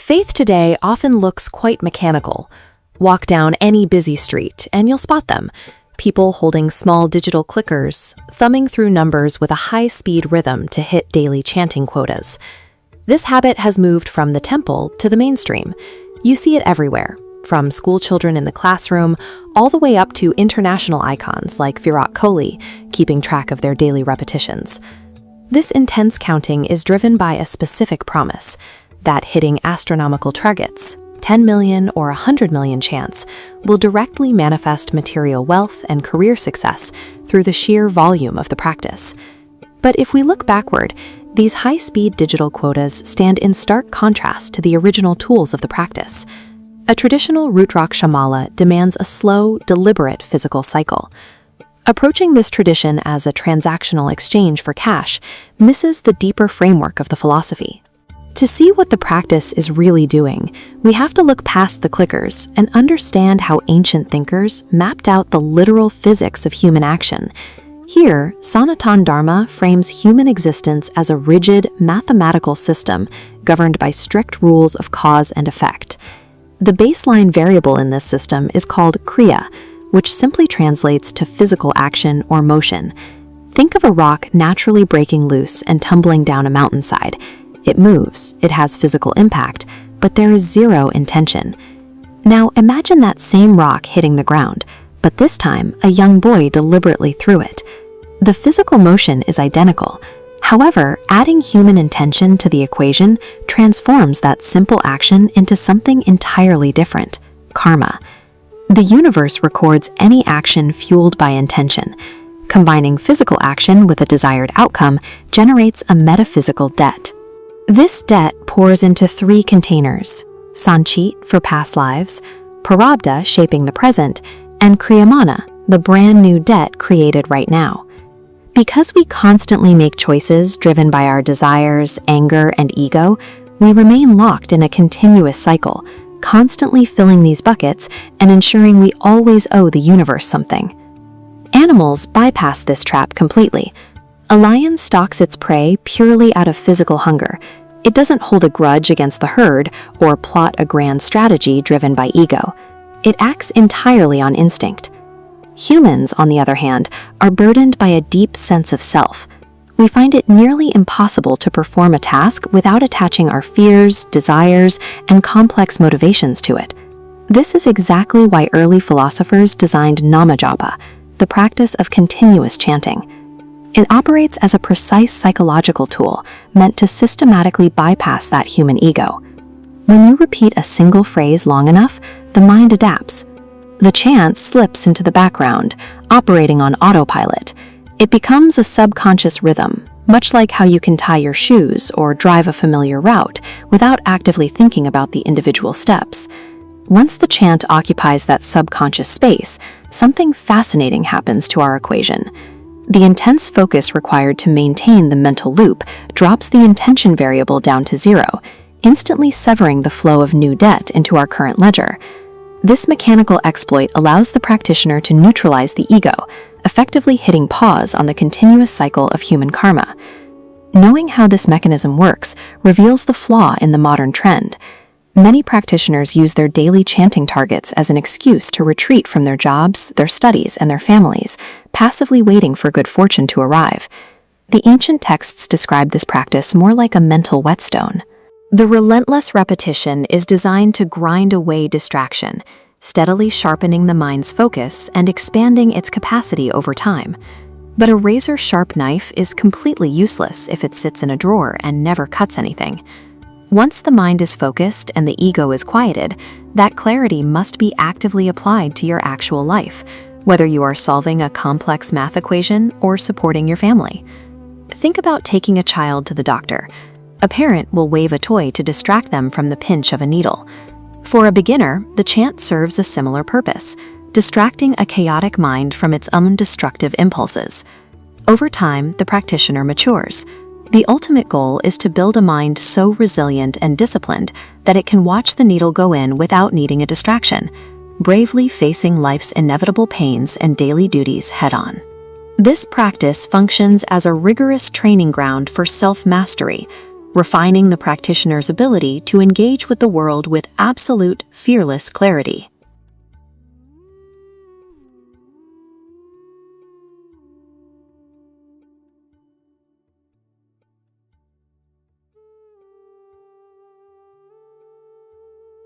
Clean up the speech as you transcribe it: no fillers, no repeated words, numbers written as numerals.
Faith today often looks quite mechanical. Walk down any busy street and you'll spot them. People holding small digital clickers, thumbing through numbers with a high-speed rhythm to hit daily chanting quotas. This habit has moved from the temple to the mainstream. You see it everywhere, from school children in the classroom all the way up to international icons like Virat Kohli, keeping track of their daily repetitions. This intense counting is driven by a specific promise that hitting astronomical targets, 10 million or 100 million chants, will directly manifest material wealth and career success through the sheer volume of the practice. But if we look backward, these high-speed digital quotas stand in stark contrast to the original tools of the practice. A traditional Rudraksh mala demands a slow, deliberate physical cycle. Approaching this tradition as a transactional exchange for cash misses the deeper framework of the philosophy. To see what the practice is really doing, we have to look past the clickers and understand how ancient thinkers mapped out the literal physics of human action. Here, Sanatana Dharma frames human existence as a rigid, mathematical system governed by strict rules of cause and effect. The baseline variable in this system is called kriya, which simply translates to physical action or motion. Think of a rock naturally breaking loose and tumbling down a mountainside. It moves, it has physical impact, but there is zero intention. Now imagine that same rock hitting the ground, but this time a young boy deliberately threw it. The physical motion is identical. However, adding human intention to the equation transforms that simple action into something entirely different: karma. The universe records any action fueled by intention. Combining physical action with a desired outcome generates a metaphysical debt. This debt pours into three containers: sanchit for past lives, prarabdha shaping the present, and kriyamana, the brand new debt created right now. Because we constantly make choices driven by our desires, anger, and ego, we remain locked in a continuous cycle, constantly filling these buckets and ensuring we always owe the universe something. Animals bypass this trap completely. A lion stalks its prey purely out of physical hunger. It doesn't hold a grudge against the herd or plot a grand strategy driven by ego. It acts entirely on instinct. Humans, on the other hand, are burdened by a deep sense of self. We find it nearly impossible to perform a task without attaching our fears, desires, and complex motivations to it. This is exactly why early philosophers designed Namajapa, the practice of continuous chanting. It operates as a precise psychological tool meant to systematically bypass that human ego. When you repeat a single phrase long enough, the mind adapts. The chant slips into the background, operating on autopilot. It becomes a subconscious rhythm, much like how you can tie your shoes or drive a familiar route without actively thinking about the individual steps. Once the chant occupies that subconscious space, something fascinating happens to our equation. The intense focus required to maintain the mental loop drops the intention variable down to zero, instantly severing the flow of new debt into our current ledger. This mechanical exploit allows the practitioner to neutralize the ego, effectively hitting pause on the continuous cycle of human karma. Knowing how this mechanism works reveals the flaw in the modern trend. Many practitioners use their daily chanting targets as an excuse to retreat from their jobs, their studies, and their families, passively waiting for good fortune to arrive. The ancient texts describe this practice more like a mental whetstone. The relentless repetition is designed to grind away distraction, steadily sharpening the mind's focus and expanding its capacity over time. But a razor-sharp knife is completely useless if it sits in a drawer and never cuts anything. Once the mind is focused and the ego is quieted, that clarity must be actively applied to your actual life, whether you are solving a complex math equation or supporting your family. Think about taking a child to the doctor. A parent will wave a toy to distract them from the pinch of a needle. For a beginner, the chant serves a similar purpose, distracting a chaotic mind from its own destructive impulses. Over time, the practitioner matures. The ultimate goal is to build a mind so resilient and disciplined that it can watch the needle go in without needing a distraction, bravely facing life's inevitable pains and daily duties head-on. This practice functions as a rigorous training ground for self-mastery, refining the practitioner's ability to engage with the world with absolute, fearless clarity.